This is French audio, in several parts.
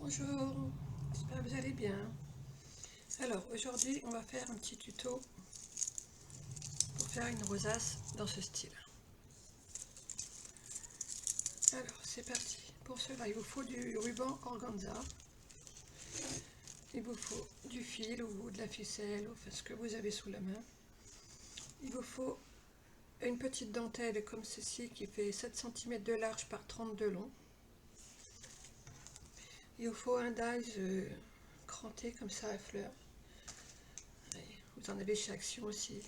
Bonjour, j'espère que vous allez bien. Alors aujourd'hui on va faire un petit tuto pour faire une rosace dans ce style. Alors c'est parti. Pour cela il vous faut du ruban organza, il vous faut du fil ou de la ficelle, enfin ce que vous avez sous la main. Il vous faut une petite dentelle comme ceci qui fait 7 cm de large par 30 de long. Il vous faut un dies cranté comme ça à fleurs. Vous en avez chez Action aussi.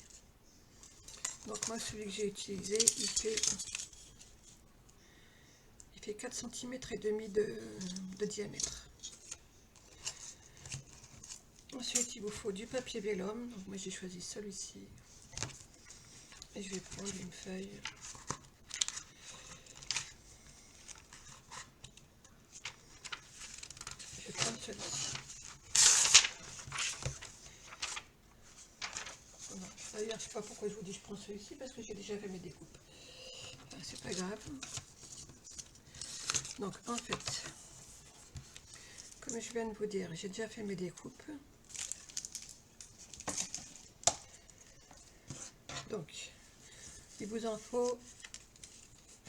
Donc moi celui que j'ai utilisé il fait 4 cm et demi de diamètre. Ensuite il vous faut du papier vélum, donc moi j'ai choisi celui-ci. Et je vais prendre une feuille. Je vais prendre celui-ci. D'ailleurs je sais pas pourquoi je vous dis je prends celui-ci, parce que j'ai déjà fait mes découpes. Enfin, c'est pas grave. Donc en fait, comme je viens de vous dire, j'ai déjà fait mes découpes. Donc il vous en faut,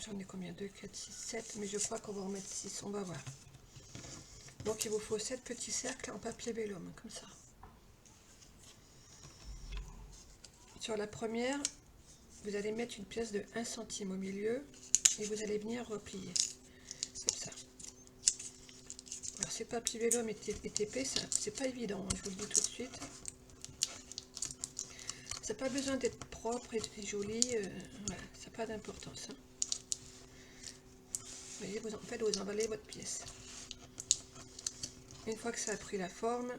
j'en ai combien, 2, 4, 6, 7, mais je crois qu'on va en mettre 6, on va voir. Donc il vous faut 7 petits cercles en papier vélum, comme ça. Sur la première, vous allez mettre une pièce de 1 centime au milieu et vous allez venir replier, comme ça. Alors ces papiers vélum est épais, c'est pas évident, hein, je vous le dis tout de suite. Ça n'a pas besoin d'être propre et joli, voilà, ça n'a pas d'importance. Hein. Vous voyez, en fait, vous emballez votre pièce. Une fois que ça a pris la forme,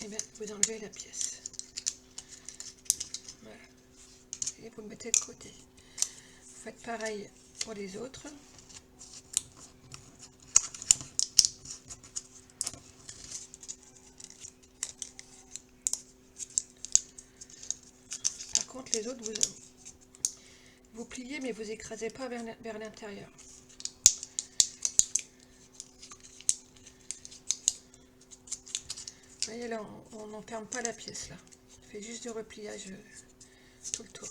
et bien, vous enlevez la pièce. Voilà. Et vous le mettez de côté. Vous faites pareil pour les autres. Par contre, les autres, vous pliez, mais vous écrasez pas vers l'intérieur. Vous voyez là, on n'enferme pas la pièce là. On fait juste du repliage tout le tour.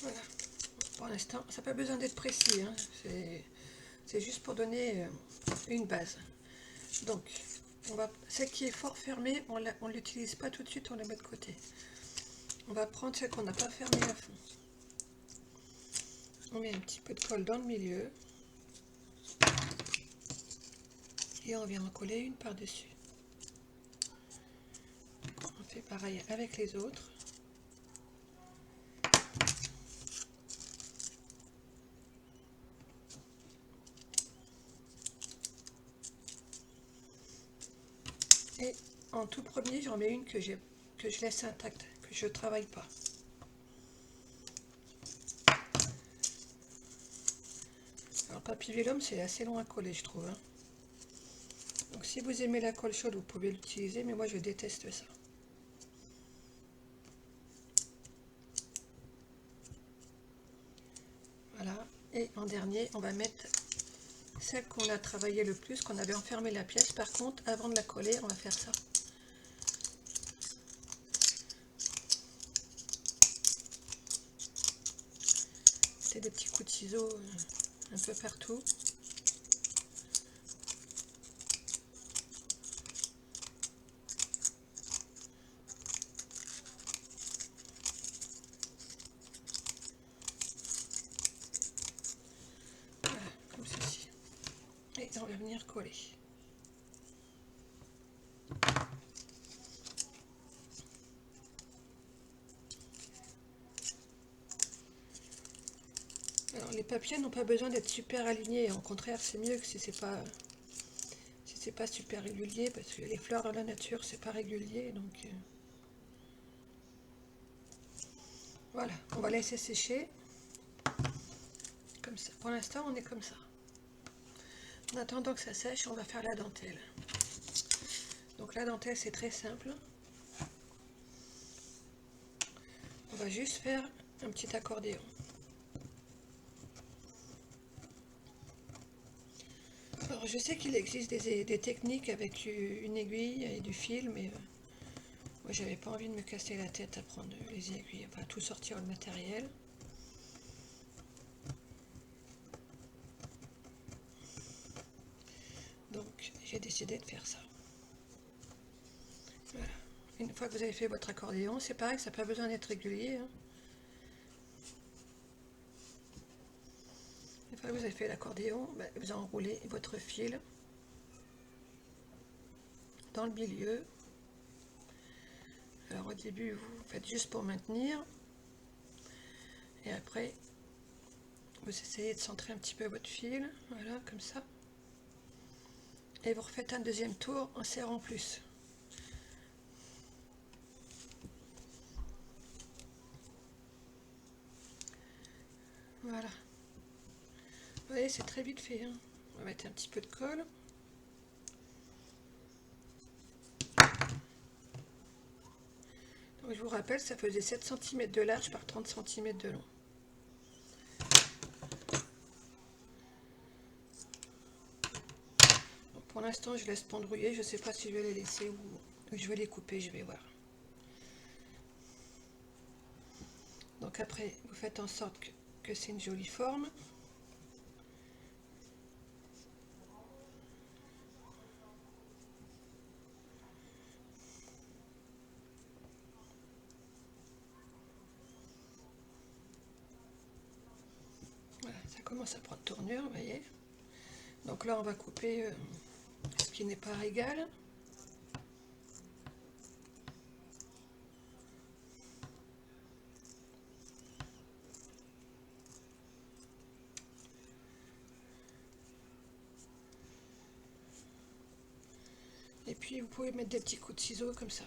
Voilà. Pour l'instant, ça n'a pas besoin d'être précis. Hein. C'est juste pour donner une base. Donc, celle qui est fort fermée, on ne l'utilise pas tout de suite, on la met de côté. On va prendre celle qu'on n'a pas fermée à fond. On met un petit peu de colle dans le milieu. Et on vient en coller une par-dessus. On fait pareil avec les autres. Et en tout premier, j'en mets une que je laisse intacte, que je ne travaille pas. Alors, papier vélum, c'est assez long à coller, je trouve. Hein. Donc, si vous aimez la colle chaude, vous pouvez l'utiliser, mais moi, je déteste ça. Voilà. Et en dernier, on va mettre celle qu'on a travaillé le plus, qu'on avait enfermé la pièce. Par contre, avant de la coller, on va faire ça. C'est des petits coups de ciseaux un peu partout. Voilà, Et on va venir coller. Alors les papiers n'ont pas besoin d'être super alignés, au contraire c'est mieux que si c'est pas super régulier, parce que les fleurs dans la nature c'est pas régulier, donc voilà, on va laisser sécher comme ça. Pour l'instant on est comme ça. En attendant que ça sèche, on va faire la dentelle. Donc la dentelle c'est très simple. On va juste faire un petit accordéon. Alors je sais qu'il existe des techniques avec une aiguille et du fil, mais moi j'avais pas envie de me casser la tête à prendre les aiguilles, enfin tout sortir le matériel. Donc j'ai décidé de faire ça. Voilà. Une fois que vous avez fait votre accordéon, c'est pareil, ça n'a pas besoin d'être régulier, hein. Une fois que vous avez fait l'accordéon, vous enroulez votre fil dans le milieu. Alors au début, vous faites juste pour maintenir. Et après, vous essayez de centrer un petit peu votre fil. Voilà, comme ça. Et vous refaites un deuxième tour en serrant plus. Voilà. Vous voyez, c'est très vite fait, hein. On va mettre un petit peu de colle. Donc, je vous rappelle, ça faisait 7 cm de large par 30 cm de long. Donc, pour l'instant, je laisse pendrouiller. Je ne sais pas si je vais les laisser ou je vais les couper, je vais voir. Donc après, vous faites en sorte que c'est une jolie forme. Voilà, ça commence à prendre tournure, vous voyez. Donc là, on va couper ce qui n'est pas égal. Et puis, vous pouvez mettre des petits coups de ciseaux comme ça.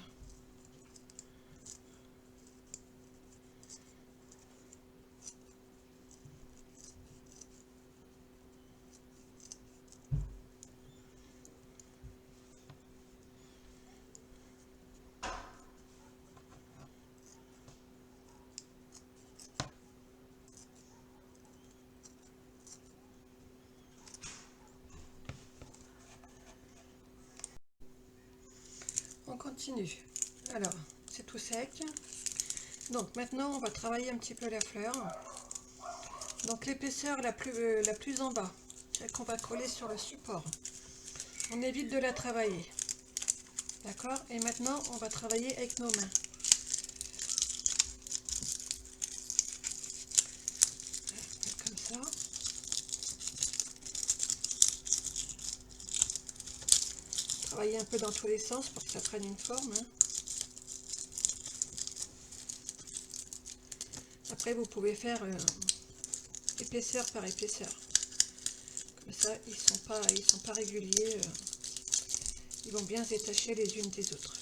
On continue. Alors, c'est tout sec. Donc maintenant, on va travailler un petit peu la fleur. Donc l'épaisseur la plus en bas, celle qu'on va coller sur le support. On évite de la travailler. D'accord? Et maintenant, on va travailler avec nos mains. Comme ça. Travailler un peu dans tous les sens pour que ça prenne une forme, hein. Après, vous pouvez faire épaisseur par épaisseur. Comme ça, ils sont pas réguliers. Ils vont bien se détacher les unes des autres.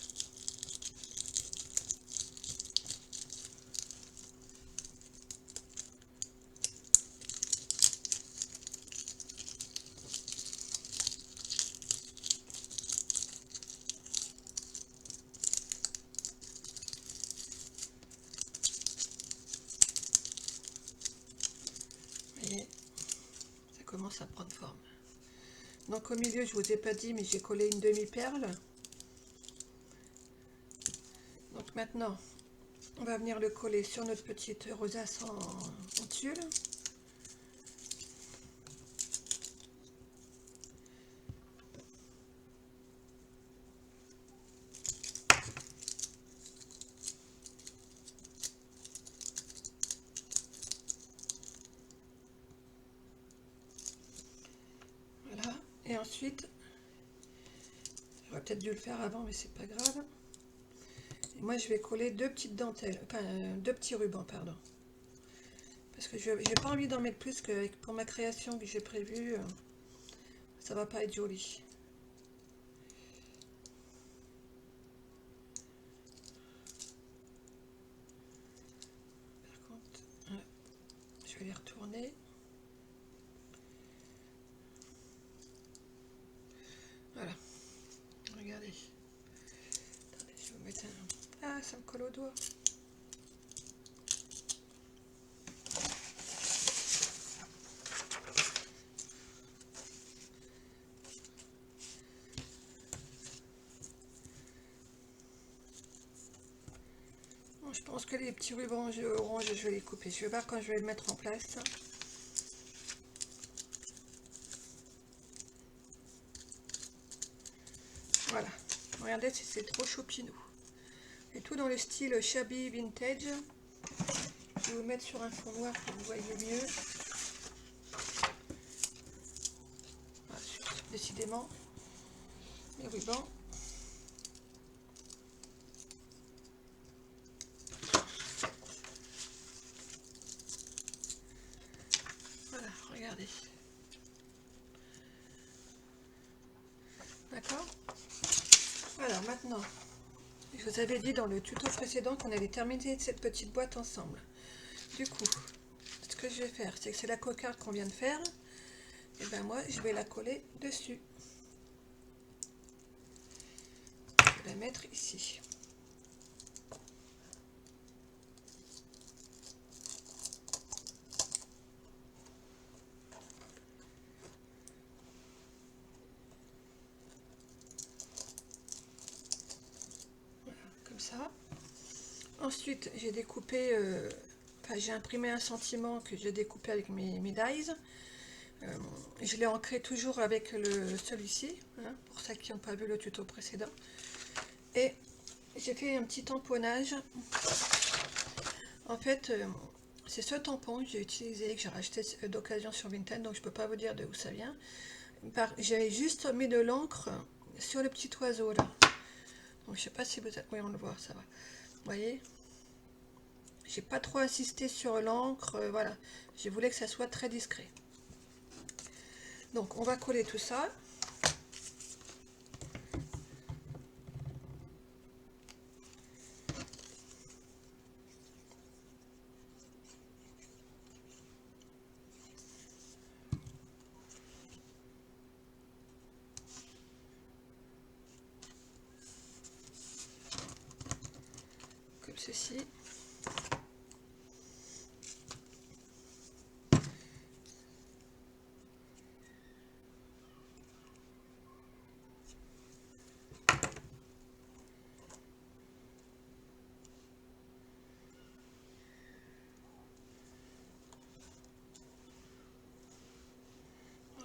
Vous voyez, ça commence à prendre forme. Donc au milieu, je vous ai pas dit, mais j'ai collé une demi-perle. Donc maintenant, on va venir le coller sur notre petite rosace en tulle. Voilà. Et ensuite, j'aurais peut-être dû le faire avant, mais c'est pas grave. Et moi, je vais coller deux petites dentelles, enfin deux petits rubans, pardon. Parce que je n'ai pas envie d'en mettre plus que pour ma création que j'ai prévue. Ça va pas être joli. Par contre, je vais les retourner. Voilà. Regardez. Attendez, je vais vous mettre un... Ah, ça me colle au doigt. Bon, je pense que les petits rubans orange, je vais les couper. Je vais voir quand je vais le mettre en place. Voilà. Regardez si c'est trop choupinou. Et tout dans le style shabby vintage. Je vais vous mettre sur un fond noir pour que vous voyez mieux. Voilà, décidément, les rubans. Voilà, regardez. D'accord? Alors maintenant, je vous avais dit dans le tuto précédent qu'on allait terminer cette petite boîte ensemble. Du coup, ce que je vais faire, c'est que c'est la cocarde qu'on vient de faire. Et ben moi, je vais la coller dessus. Je vais la mettre ici. Voilà, comme ça. Ensuite, j'ai découpé, j'ai imprimé un sentiment que j'ai découpé avec mes dies. Je l'ai ancré toujours avec celui-ci, hein, pour ceux qui n'ont pas vu le tuto précédent. Et j'ai fait un petit tamponnage. En fait, c'est ce tampon que j'ai utilisé, que j'ai racheté d'occasion sur Vinted, donc je ne peux pas vous dire d'où ça vient. J'avais juste mis de l'encre sur le petit oiseau là. Donc je sais pas si vous êtes... Oui, on le voit, ça va. Vous voyez? J'ai pas trop insisté sur l'encre, voilà. Je voulais que ça soit très discret. Donc on va coller tout ça. Comme ceci.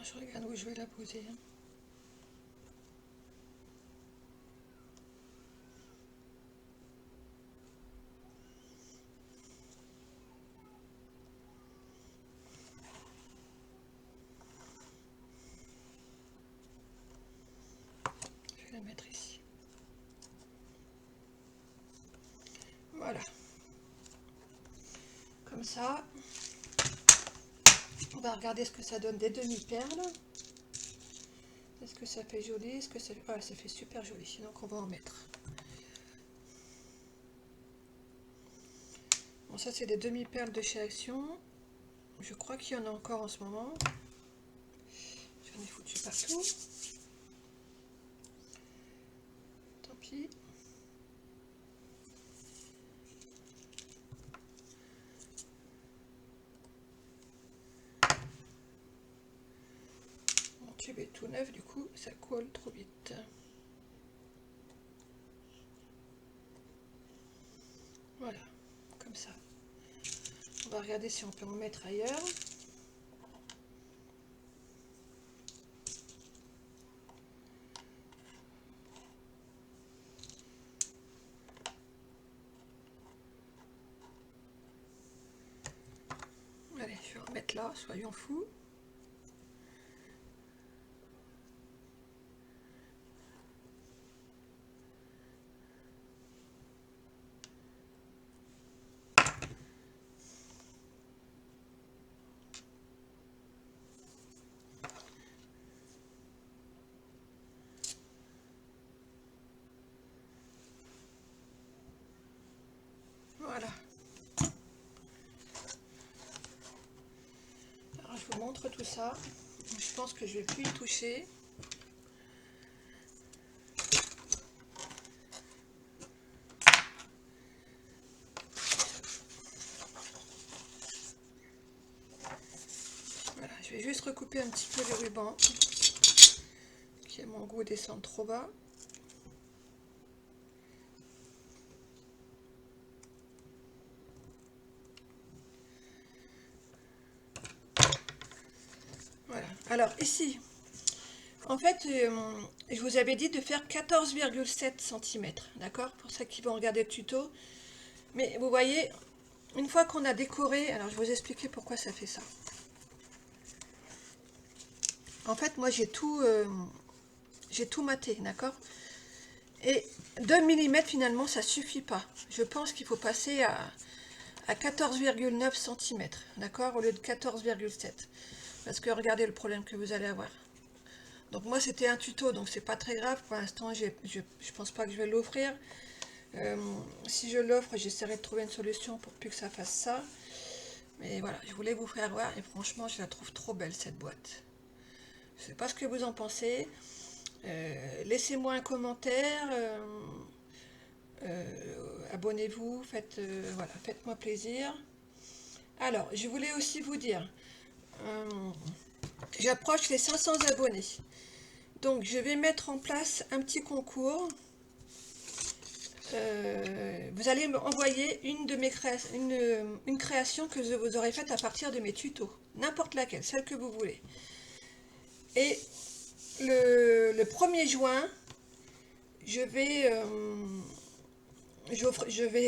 Je regarde où je vais la poser. Je vais la mettre ici. Voilà. Comme ça. On va regarder ce que ça donne des demi-perles. Est-ce que ça fait joli? Est-ce que ça... Ah, ça fait super joli. Donc on va en mettre. Bon, ça c'est des demi-perles de chez Action. Je crois qu'il y en a encore en ce moment. J'en ai foutu partout. Tant pis. Mon tube est tout neuf, du coup ça colle trop vite. Voilà, comme ça. On va regarder si on peut en mettre ailleurs. Allez, je vais en mettre là, soyons fous. je vous montre tout ça. Je pense que je vais plus y toucher. Voilà, je vais juste recouper un petit peu le ruban, qui à mon goût descend trop bas. Voilà, alors ici, en fait, je vous avais dit de faire 14,7 cm, d'accord? Pour ceux qui vont regarder le tuto. Mais vous voyez, une fois qu'on a décoré, alors je vais vous expliquer pourquoi ça fait ça. En fait, moi j'ai tout maté, d'accord? Et 2 mm finalement, ça suffit pas. Je pense qu'il faut passer à 14,9 cm, d'accord? Au lieu de 14,7. Parce que regardez le problème que vous allez avoir. Donc moi c'était un tuto, donc c'est pas très grave. Pour l'instant, je pense pas que je vais l'offrir. Si je l'offre, j'essaierai de trouver une solution pour plus que ça fasse ça. Mais voilà, je voulais vous faire voir et franchement, je la trouve trop belle cette boîte. Je sais pas ce que vous en pensez. Laissez-moi un commentaire. Abonnez-vous, voilà, faites-moi plaisir. Alors, je voulais aussi vous dire, j'approche les 500 abonnés. Donc, je vais mettre en place un petit concours. Vous allez m'envoyer une création que je vous aurai faite à partir de mes tutos. N'importe laquelle, celle que vous voulez. Et le 1er juin, je vais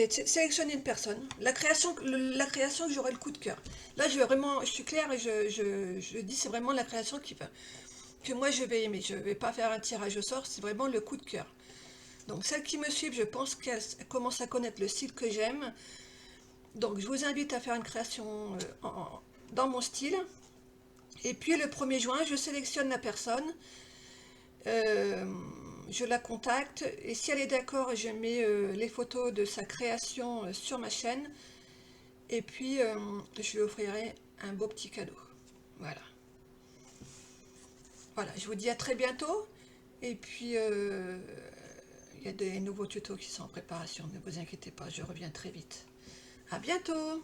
sélectionner une personne. La création que j'aurai le coup de cœur. Là, je suis claire et je dis c'est vraiment la création que moi je vais aimer. Je ne vais pas faire un tirage au sort, c'est vraiment le coup de cœur. Donc celles qui me suivent, je pense qu'elles commencent à connaître le style que j'aime. Donc je vous invite à faire une création dans mon style. Et puis le 1er juin, je sélectionne la personne. Je la contacte et si elle est d'accord, je mets les photos de sa création sur ma chaîne et puis je lui offrirai un beau petit cadeau. Voilà. Voilà, je vous dis à très bientôt et puis il y a des nouveaux tutos qui sont en préparation, ne vous inquiétez pas, je reviens très vite. À bientôt!